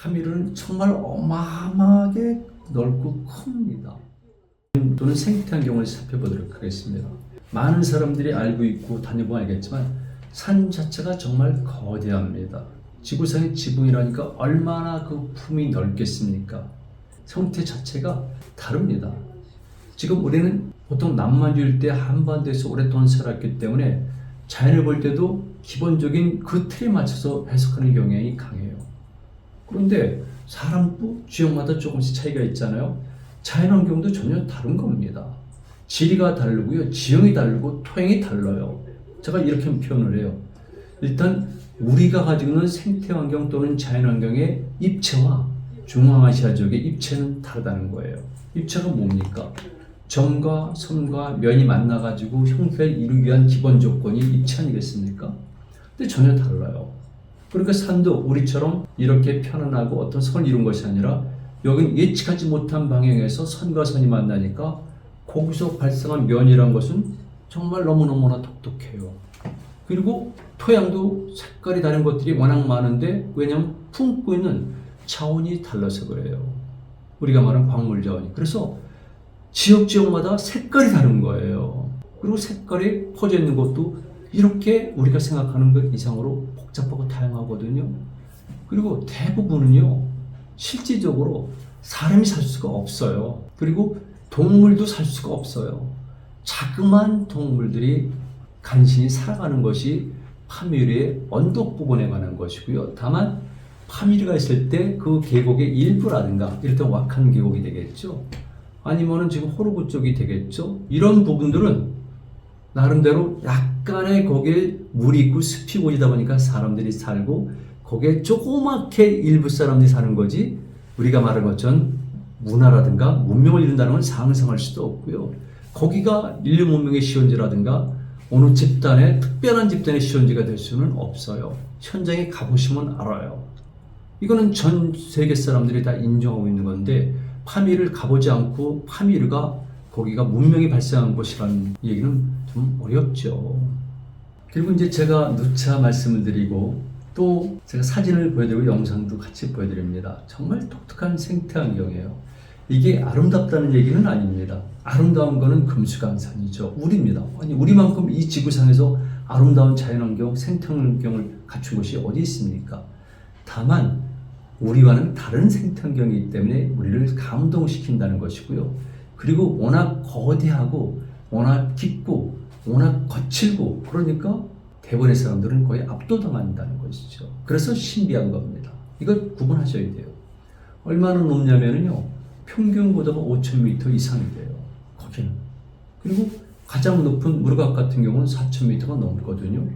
파미르는 정말 어마어마하게 넓고 큽니다. 또는 생태환경을 살펴보도록 하겠습니다. 많은 사람들이 알고 있고 다녀보면 알겠지만 산 자체가 정말 거대합니다. 지구상의 지붕이라니까 얼마나 그 품이 넓겠습니까? 형태 자체가 다릅니다. 지금 우리는 보통 남만주일 때 한반도에서 오랫동안 살았기 때문에 자연을 볼 때도 기본적인 그 틀에 맞춰서 해석하는 경향이 강해요. 그런데 사람도 지역마다 조금씩 차이가 있잖아요. 자연환경도 전혀 다른 겁니다. 지리가 다르고요, 지형이 다르고 토양이 달라요. 제가 이렇게 표현을 해요. 일단 우리가 가지고 있는 생태환경 또는 자연환경의 입체와 중앙아시아 지역의 입체는 다르다는 거예요. 입체가 뭡니까? 점과 선과 면이 만나가지고 형태를 이루기 위한 기본 조건이 입체 아니겠습니까? 근데 전혀 달라요. 그러니까 산도 우리처럼 이렇게 편안하고 어떤 선을 이룬 것이 아니라 여긴 예측하지 못한 방향에서 선과 선이 만나니까 거기서 발생한 면이란 것은 정말 너무너무나 독특해요. 그리고 토양도 색깔이 다른 것들이 워낙 많은데 왜냐하면 품고 있는 자원이 달라서 그래요. 우리가 말하는 광물 자원이. 그래서 지역마다 색깔이 다른 거예요. 그리고 색깔이 퍼져 있는 것도 이렇게 우리가 생각하는 것 이상으로 복잡하고 다양하거든요. 그리고 대부분은요, 실질적으로 사람이 살 수가 없어요. 그리고 동물도 살 수가 없어요. 자그마한 동물들이 간신히 살아가는 것이 파미르의 언덕 부분에 관한 것이고요. 다만 파미르가 있을 때 그 계곡의 일부라든가 이를테면 와칸 계곡이 되겠죠. 아니면은 지금 호르구 쪽이 되겠죠. 이런 부분들은 나름대로 약간의 거기에 물이 있고 숲이 보이다 보니까 사람들이 살고 거기에 조그맣게 일부 사람들이 사는 거지 우리가 말한 것처럼 문화라든가 문명을 이룬다는 건 상상할 수도 없고요. 거기가 인류 문명의 시원지라든가 어느 집단의 특별한 집단의 시원지가 될 수는 없어요. 현장에 가보시면 알아요. 이거는 전 세계 사람들이 다 인정하고 있는 건데 파미르를 가보지 않고 파미르가 거기가 문명이 발생한 곳이라는 얘기는 좀 어렵죠. 그리고 이제 제가 누차 말씀을 드리고 또 제가 사진을 보여드리고 영상도 같이 보여드립니다. 정말 독특한 생태환경이에요. 이게 아름답다는 얘기는 아닙니다. 아름다운 거는 금수강산이죠. 우리입니다. 아니 우리만큼 이 지구상에서 아름다운 자연환경, 생태환경을 갖춘 곳이 어디 있습니까? 다만 우리와는 다른 생태환경이기 때문에 우리를 감동시킨다는 것이고요. 그리고 워낙 거대하고 워낙 깊고 워낙 거칠고 그러니까 대부분의 사람들은 거의 압도당한다는 것이죠. 그래서 신비한 겁니다. 이걸 구분하셔야 돼요. 얼마나 높냐면요. 평균 고도가 5,000m 이상이 돼요. 거기는. 그리고 가장 높은 무르각 같은 경우는 4,000m가 넘거든요.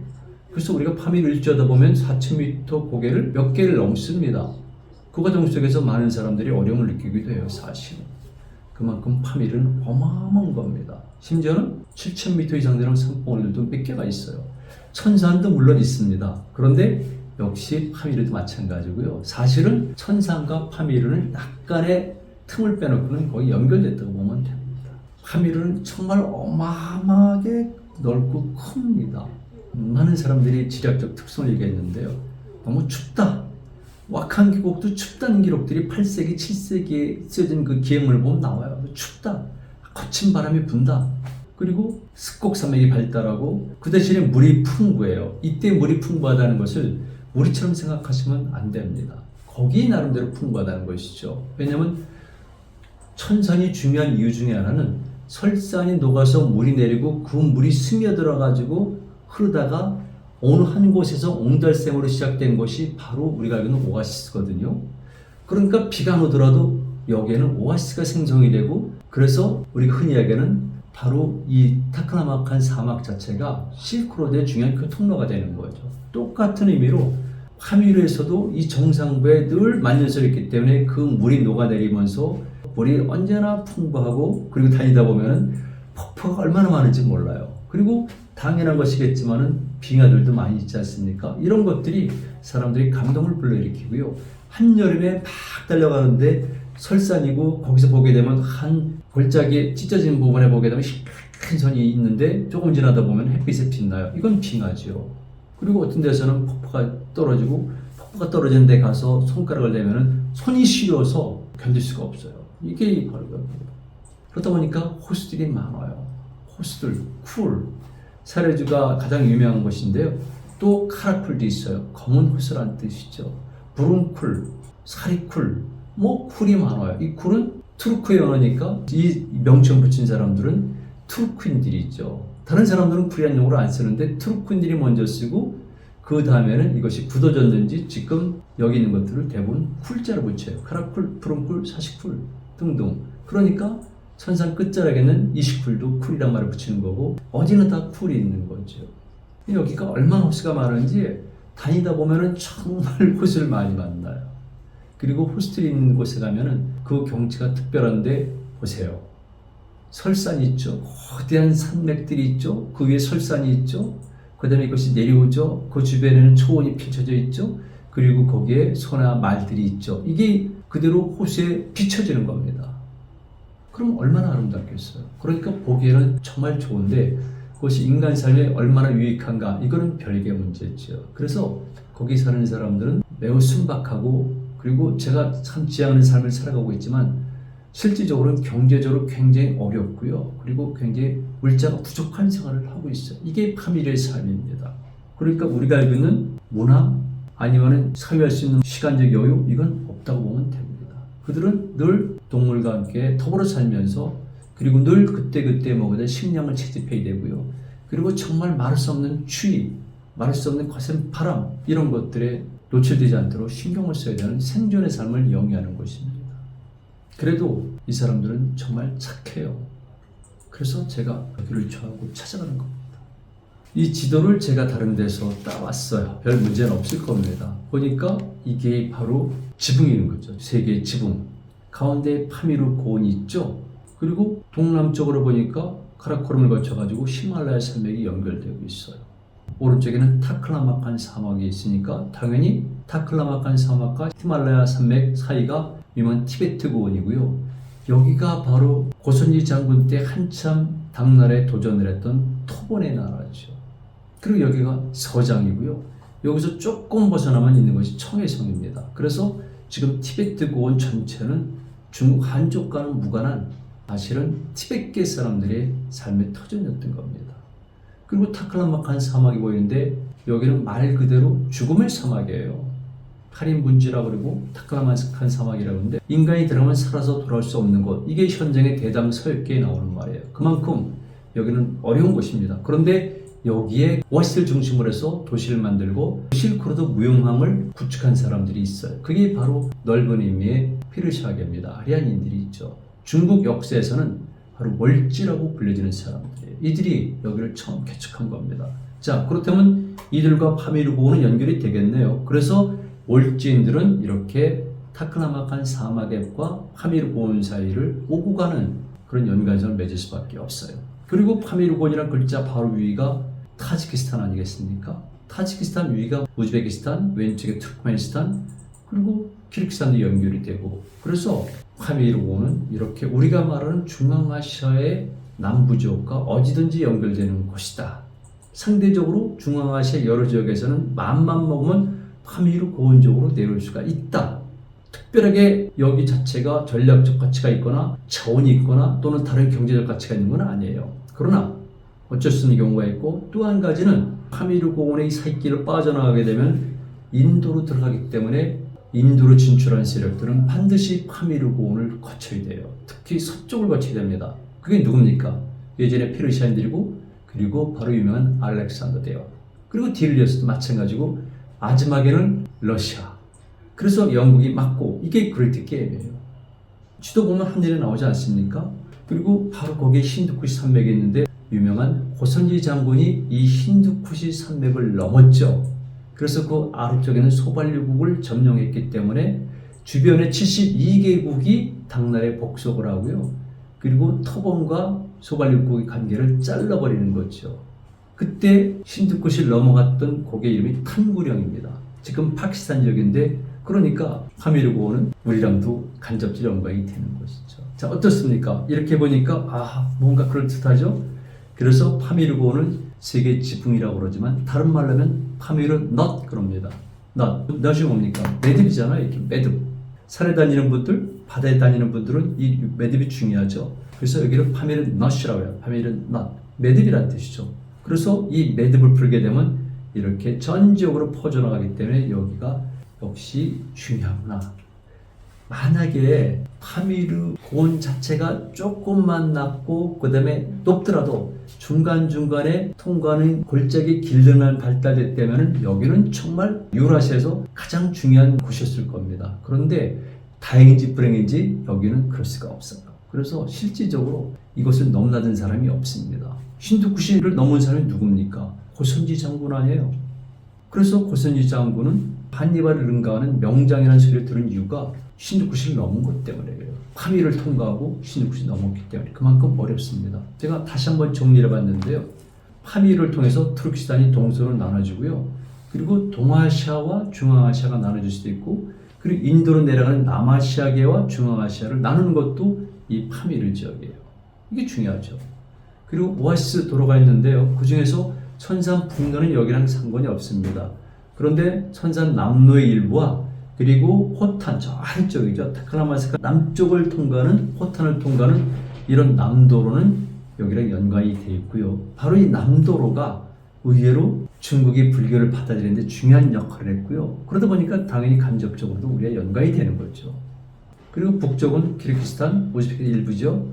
그래서 우리가 파미르 일주하다 보면 4,000m 고개를 몇 개를 넘습니다. 그 과정 속에서 많은 사람들이 어려움을 느끼기도 해요. 사실은. 그만큼 파미르는 어마어마한 겁니다. 심지어는 7,000m 이상 되는 산봉우리들도 몇 개가 있어요. 천산도 물론 있습니다. 그런데 역시 파미르도 마찬가지고요. 사실은 천산과 파미르는 약간의 틈을 빼놓고는 거의 연결됐다고 보면 됩니다. 파미르는 정말 어마어마하게 넓고 큽니다. 많은 사람들이 지략적 특성을 얘기했는데요. 너무 춥다. 와칸 계곡도 춥다는 기록들이 8세기, 7세기에 쓰여진 그 기행문을 보면 나와요. 춥다. 거친 바람이 분다. 그리고 습곡산맥이 발달하고 그 대신에 물이 풍부해요. 이때 물이 풍부하다는 것을 우리처럼 생각하시면 안 됩니다. 거기 나름대로 풍부하다는 것이죠. 왜냐하면 천산이 중요한 이유 중에 하나는 설산이 녹아서 물이 내리고 그 물이 스며들어 가지고 흐르다가 어느 한 곳에서 옹달샘으로 시작된 것이 바로 우리가 알고 있는 오아시스거든요. 그러니까 비가 안 오더라도 여기에는 오아시스가 생성이 되고 그래서 우리가 흔히 얘기하는 바로 이 타크라마칸 사막 자체가 실크로드의 중요한 교통로가 되는 거죠. 똑같은 의미로 파미르에서도 이 정상부에 늘 만연설이 있기 때문에 그 물이 녹아내리면서 물이 언제나 풍부하고 그리고 다니다 보면은 폭포가 얼마나 많은지 몰라요. 그리고 당연한 것이겠지만은 빙하들도 많이 있지 않습니까? 이런 것들이 사람들이 감동을 불러일으키고요. 한여름에 막 달려가는데 설산이고 거기서 보게 되면 한 골짜기에 찢어진 부분에 보게 되면 큰 선이 있는데 조금 지나다 보면 햇빛에 빛나요. 이건 빙하죠. 그리고 어떤 데서는 폭포가 떨어지고 첩보가 떨어진 데 가서 손가락을 대면은 손이 시려서 견딜 수가 없어요. 이게 바로 겁니다. 그러다 보니까 호수들이 많아요. 호수들, 쿨. 사례주가 가장 유명한 곳인데요. 또 카라쿨도 있어요. 검은 호수란 뜻이죠. 붉은 쿨, 사리 쿨, 뭐 쿨이 많아요. 이 쿨은 투르크 언어니까 이 명칭 붙인 사람들은 투르크인들이죠. 다른 사람들은 쿨이라는 용어를 안 쓰는데 투르크인들이 먼저 쓰고 그 다음에는 이것이 굳어졌는지 지금 여기 있는 것들을 대부분 쿨자로 붙여요. 카라쿨, 푸른쿨, 사시쿨 등등. 그러니까 선상 끝자락에는 이시쿨도 쿨이란 말을 붙이는 거고 어디는 다 쿨이 있는 거죠. 여기가 얼마나 호수가 많은지 다니다 보면은 정말 호수를 많이 만나요. 그리고 호수들이 있는 곳에 가면은 그 경치가 특별한데 보세요. 설산이 있죠. 거대한 산맥들이 있죠. 그 위에 설산이 있죠. 그 다음에 이것이 내려오죠. 그 주변에는 초원이 펼쳐져 있죠. 그리고 거기에 소나 말들이 있죠. 이게 그대로 호수에 비춰지는 겁니다. 그럼 얼마나 아름답겠어요. 그러니까 보기에는 정말 좋은데 그것이 인간 삶에 얼마나 유익한가 이거는 별개의 문제죠. 그래서 거기 사는 사람들은 매우 순박하고 그리고 제가 참 지향하는 삶을 살아가고 있지만 실질적으로는 경제적으로 굉장히 어렵고요. 그리고 굉장히 물자가 부족한 생활을 하고 있어요. 이게 파밀의 삶입니다. 그러니까 우리가 알고 있는 문화 아니면 사유할 수 있는 시간적 여유 이건 없다고 보면 됩니다. 그들은 늘 동물과 함께 더불어 살면서 그리고 늘 그때그때 먹어야 될 식량을 채집해야 되고요. 그리고 정말 말할 수 없는 추위, 말할 수 없는 거센 바람 이런 것들에 노출되지 않도록 신경을 써야 되는 생존의 삶을 영위하는 것입니다. 그래도 이 사람들은 정말 착해요. 그래서 제가 여기를 좋아하고 찾아가는 겁니다. 이 지도를 제가 다른 데서 따왔어요. 별 문제는 없을 겁니다. 보니까 이게 바로 지붕인 거죠. 세계의 지붕. 가운데 파미르 고원이 있죠. 그리고 동남쪽으로 보니까 카라코름을 거쳐가지고 히말라야 산맥이 연결되고 있어요. 오른쪽에는 타클라마칸 사막이 있으니까 당연히 타클라마칸 사막과 히말라야 산맥 사이가 유명한 티베트 고원이고요. 여기가 바로 고선지 장군 때 한참 당나라에 도전을 했던 토본의 나라죠. 그리고 여기가 서장이고요. 여기서 조금 벗어나만 있는 것이 청해성입니다. 그래서 지금 티베트 고원 전체는 중국 한족과는 무관한 사실은 티베트 사람들의 삶의 터전이었던 겁니다. 그리고 타클라마칸 사막이 보이는데 여기는 말 그대로 죽음의 사막이에요. 8인분지라고 그러고 타클라마칸 사막이라고 하는데 인간이 들어가면 살아서 돌아올 수 없는 곳. 이게 현장의 대담서역기에 나오는 말이에요. 그만큼 여기는 어려운 곳입니다. 그런데 여기에 오아시스를 중심으로 해서 도시를 만들고 실크로드 무용함을 구축한 사람들이 있어요. 그게 바로 넓은 의미의 페르시아계입니다. 아리안인들이 있죠. 중국 역사에서는 바로 월지라고 불려지는 사람들이에요. 이들이 여기를 처음 개척한 겁니다. 자, 그렇다면 이들과 파미르 고원은 연결이 되겠네요. 그래서 월지인들은 이렇게 타클라마칸 사막앱과 파미르 고원 사이를 오고 가는 그런 연관성을 맺을 수밖에 없어요. 그리고 파미르 고원이라는 글자 바로 위가 타지키스탄 아니겠습니까? 타지키스탄 위가 우즈베키스탄, 왼쪽에 투르크메니스탄, 그리고 키르기스탄도 연결이 되고 그래서 파미르 고원은 이렇게 우리가 말하는 중앙아시아의 남부 지역과 어디든지 연결되는 곳이다. 상대적으로 중앙아시아 여러 지역에서는 맘만 먹으면 파미르 고원적으로 내려올 수가 있다. 특별하게 여기 자체가 전략적 가치가 있거나 자원이 있거나 또는 다른 경제적 가치가 있는 건 아니에요. 그러나 어쩔 수 없는 경우가 있고 또 한 가지는 파미르 고원의 사이길을 빠져나가게 되면 인도로 들어가기 때문에 인도로 진출한 세력들은 반드시 파미르 고원을 거쳐야 돼요. 특히 서쪽을 거쳐야 됩니다. 그게 누굽니까? 예전에 페르시아인들이고 그리고 바로 유명한 알렉산더 대왕 그리고 딜리어스도 마찬가지고 마지막에는 러시아. 그래서 영국이 막고 이게 그레이트 게임이에요. 지도 보면 하늘에 나오지 않습니까? 그리고 바로 거기에 힌두쿠시 산맥이 있는데 유명한 고선지 장군이 이 힌두쿠시 산맥을 넘었죠. 그래서 그 아래쪽에는 소발류국을 점령했기 때문에 주변의 72개국이 당나라에 복속을 하고요. 그리고 터본과 소발류국의 관계를 잘라버리는 거죠. 그때 힌두쿠시를 넘어갔던 곡의 이름이 탄구령입니다. 지금 파키스탄 지역인데 그러니까 파미르 고원은 우리랑도 간접적 연관이 되는 것이죠. 자, 어떻습니까? 이렇게 보니까 뭔가 그럴듯하죠? 그래서 파미르 고원은 세계 지붕이라고 그러지만 다른 말로 하면 파미르 넛 그럽니다. 낫이 뭡니까? 매듭이잖아요. 이렇게 매듭. 산에 다니는 분들, 바다에 다니는 분들은 이 매듭이 중요하죠. 그래서 여기를 파밀은 낫이라고 해요. 파밀은 낫. 매듭이란 뜻이죠. 그래서 이 매듭을 풀게 되면 이렇게 전지역으로 퍼져나가기 때문에 여기가 역시 중요하구나. 만약에 파미르 고원 자체가 조금만 낮고 그 다음에 높더라도 중간중간에 통과하는 골짜기 길들만 발달됐다면 여기는 정말 유라시아에서 가장 중요한 곳이었을 겁니다. 그런데 다행인지 불행인지 여기는 그럴 수가 없어요. 그래서 실질적으로 이것을 넘나든 사람이 없습니다. 힌두쿠시를 넘은 사람이 누굽니까? 고선지 장군 아니에요. 그래서 고선지 장군은 한니발을 능가하는 명장이라는 소리를 들은 이유가 힌두쿠시를 넘은 것 때문이에요. 파미를 통과하고 힌두쿠시 넘었기 때문에 그만큼 어렵습니다. 제가 다시 한번 정리를 해봤는데요. 파미를 통해서 투르키스탄이 동서로 나눠지고요. 그리고 동아시아와 중앙아시아가 나눠질 수도 있고 그리고 인도로 내려가는 남아시아계와 중앙아시아를 나누는 것도 이 파미르 지역이에요. 이게 중요하죠. 그리고 오아시스 도로가 있는데요. 그 중에서 천산 북로는 여기랑 상관이 없습니다. 그런데 천산 남로의 일부와 그리고 호탄 저 아래쪽이죠. 타클라마스카 남쪽을 통과하는 호탄을 통과하는 이런 남도로는 여기랑 연관이 되어 있고요. 바로 이 남도로가 의외로 중국이 불교를 받아들이는데 중요한 역할을 했고요. 그러다 보니까 당연히 간접적으로도 우리가 연관이 되는 거죠. 그리고 북쪽은 키르기스탄, 우즈베키스탄 일부죠.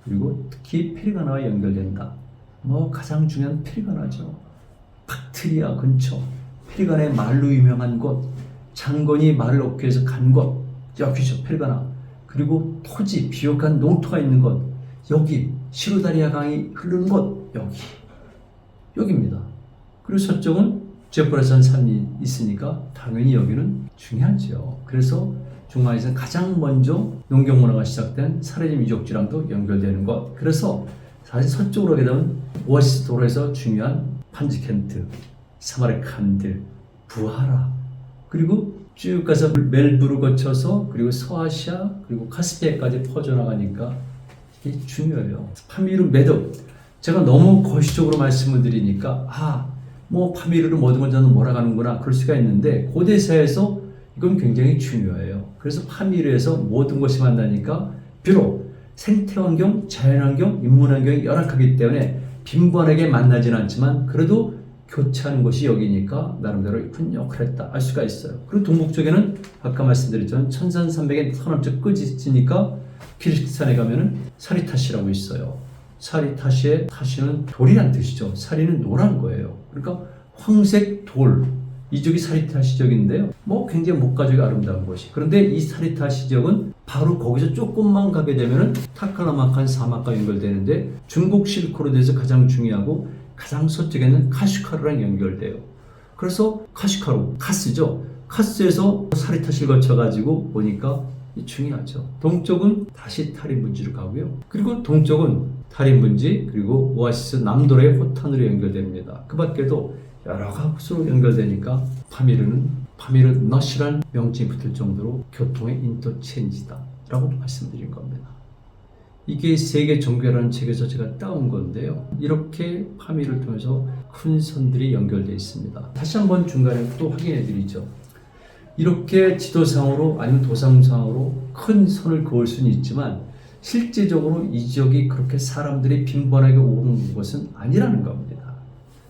그리고 특히 페르가나와 연결된다. 가장 중요한 페르가나죠. 박트리아 근처, 페르가나의 말로 유명한 곳, 장건이 말을 얻기 위해서 간 곳, 여기죠. 페르가나. 그리고 토지, 비옥한 농토가 있는 곳, 여기 시루다리아 강이 흐르는 곳, 여기입니다. 그리고 서쪽은 제포라산 산이 있으니까 당연히 여기는 중요하죠. 그래서 중앙에서는 가장 먼저 농경 문화가 시작된 사레림 유적지랑도 연결되는 것. 그래서 사실 서쪽으로 가게 되면 오아시스 도로에서 중요한 판지켄트, 사마르칸드, 부하라, 그리고 쭉 가서 멜부를 거쳐서 그리고 서아시아 그리고 카스피해까지 퍼져나가니까 이게 중요해요. 파미르 매듭. 제가 너무 거시적으로 말씀을 드리니까 파미르를 모든 걸 저는 몰아가는구나 그럴 수가 있는데 고대사에서 이건 굉장히 중요해요. 그래서 파미르에서 모든 것이 만나니까 비록 생태환경, 자연환경, 인문환경이 열악하기 때문에 빈번하게 만나지는 않지만 그래도 교차하는 곳이 여기니까 나름대로 큰 역할을 했다 알 수가 있어요. 그리고 동북쪽에는 아까 말씀드렸지만 천산산맥의 서남쪽 끝이 있으니까 키르기스탄에 가면은 사리타시라고 있어요. 사리타시의 타시는 돌이란 뜻이죠. 사리는 노란 거예요. 그러니까 황색 돌. 이쪽이 사리타시 지역인데요. 굉장히 목가적이 아름다운 곳이. 그런데 이 사리타시 지역은 바로 거기서 조금만 가게 되면은 타클라마칸 사막과 연결되는데 중국 실크로드에서 가장 중요하고 가장 서쪽에는 카슈카루랑 연결돼요. 그래서 카슈카루, 카스죠. 카스에서 사리타시를 거쳐가지고 오니까 중요하죠. 동쪽은 다시 타림분지로 가고요. 그리고 동쪽은 타림분지 그리고 오아시스 남도로의 호탄으로 연결됩니다. 그 밖에도 여러 곳으로 연결되니까 파미르 넛이란 명칭이 붙을 정도로 교통의 인터체인지다 라고 말씀드린 겁니다. 이게 세계 종교라는 책에서 제가 따온 건데요. 이렇게 파미를 통해서 큰 선들이 연결되어 있습니다. 다시 한번 중간에 또 확인해 드리죠. 이렇게 지도상으로 아니면 도상상으로 큰 선을 그을 수는 있지만 실제적으로 이 지역이 그렇게 사람들이 빈번하게 오는 것은 아니라는 겁니다.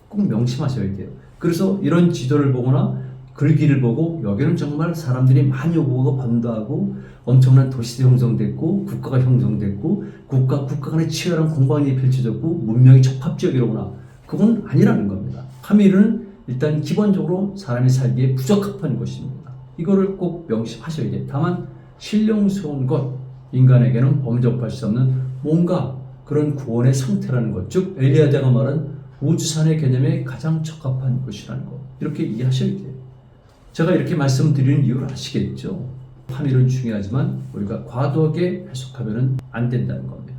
꼭 명심하셔야 돼요. 그래서 이런 지도를 보거나 글귀를 보고 여기는 정말 사람들이 많이 오고 번도하고 엄청난 도시도 형성됐고 국가가 형성됐고 국가 간의 치열한 공방이 펼쳐졌고 문명이 접합지역이로구나. 그건 아니라는 겁니다. 파미르는 일단 기본적으로 사람이 살기에 부적합한 곳입니다. 이거를 꼭 명심하셔야 돼요. 다만 신령스러운 것, 인간에게는 범접할 수 없는 뭔가 그런 구원의 상태라는 것, 즉 엘리야다가 말한 우주산의 개념에 가장 적합한 곳이라는 것, 이렇게 이해하셔야 돼요. 제가 이렇게 말씀드리는 이유를 아시겠죠? 파밀은 중요하지만 우리가 과도하게 해석하면 안 된다는 겁니다.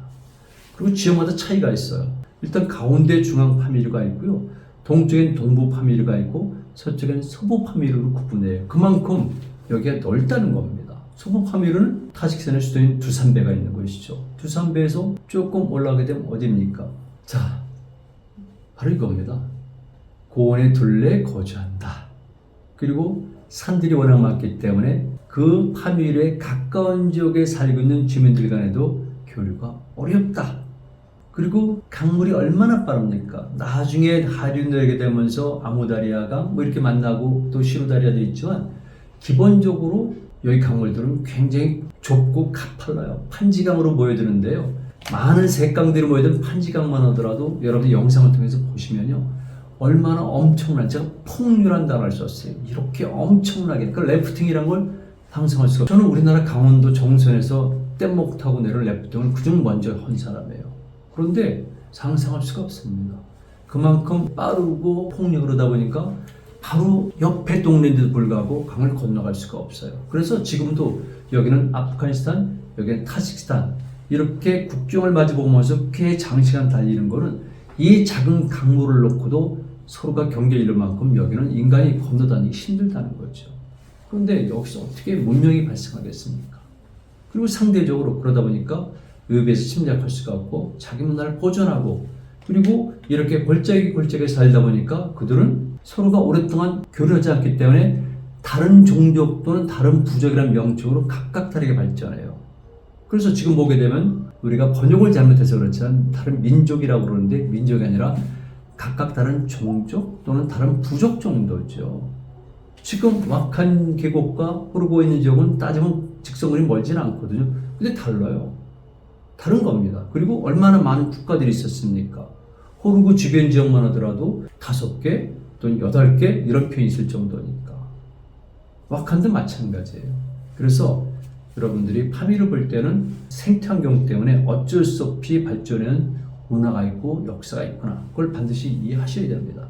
그리고 지역마다 차이가 있어요. 일단 가운데 중앙 파밀가 있고요. 동쪽엔 동부 파밀가 있고 서쪽엔 서부 파밀로 구분해요. 그만큼 여기가 넓다는 겁니다. 서부 파밀은 타직산의 수도인 두산베가 있는 곳이죠. 두산베에서 조금 올라가게 되면 어디입니까? 자, 바로 이겁니다. 고원의 둘레에 거주한다. 그리고 산들이 워낙 많기 때문에 그 파밀에 가까운 지역에 살고 있는 주민들 간에도 교류가 어렵다. 그리고 강물이 얼마나 빠릅니까? 나중에 하류 내리게 되면서 아무다리아강 뭐 이렇게 만나고 또 시루다리아도 있지만 기본적으로 여기 강물들은 굉장히 좁고 가팔라요. 판지강으로 모여드는데요. 많은 색강들이 모여든 판지강만 하더라도 여러분이 영상을 통해서 보시면요. 얼마나 엄청난, 제가 폭류란 단어를 썼어요. 이렇게 엄청나게, 그 래프팅이란 걸 상상할 수가 없어요. 저는 우리나라 강원도 정선에서 뗏목 타고 내려온 래프팅을 그중 먼저 한 사람이에요. 그런데 상상할 수가 없습니다. 그만큼 빠르고 폭력으로다 보니까 바로 옆에 동네인데도 불구하고 강을 건너갈 수가 없어요. 그래서 지금도 여기는 아프가니스탄, 여기는 타지키스탄 이렇게 국경을 마주보면서 꽤 장시간 달리는 거는 이 작은 강물을 놓고도 서로가 경계를 이룰 만큼 여기는 인간이 건너다니기 힘들다는 거죠. 그런데 여기서 어떻게 문명이 발생하겠습니까? 그리고 상대적으로 그러다 보니까 의배에서 침략할 수가 없고 자기 문화를 보존하고 그리고 이렇게 골짜기 살다 보니까 그들은 서로가 오랫동안 교류하지 않기 때문에 다른 종족 또는 다른 부족이라는 명칭으로 각각 다르게 발전해요. 그래서 지금 보게 되면 우리가 번역을 잘못해서 그렇지만 다른 민족이라고 그러는데 민족이 아니라 각각 다른 종족 또는 다른 부족 정도죠. 지금 왁한 계곡과 흐르고 있는 지역은 따지면 직선거리 멀지는 않거든요. 근데 달라요. 다른 겁니다. 그리고 얼마나 많은 국가들이 있었습니까? 호르구 주변 지역만 하더라도 5개 또는 8개 이런 표현이 있을 정도니까. 왁한도 마찬가지예요. 그래서 여러분들이 파미를 볼 때는 생태환경 때문에 어쩔 수 없이 발전하는 문화가 있고 역사가 있구나. 그걸 반드시 이해하셔야 됩니다.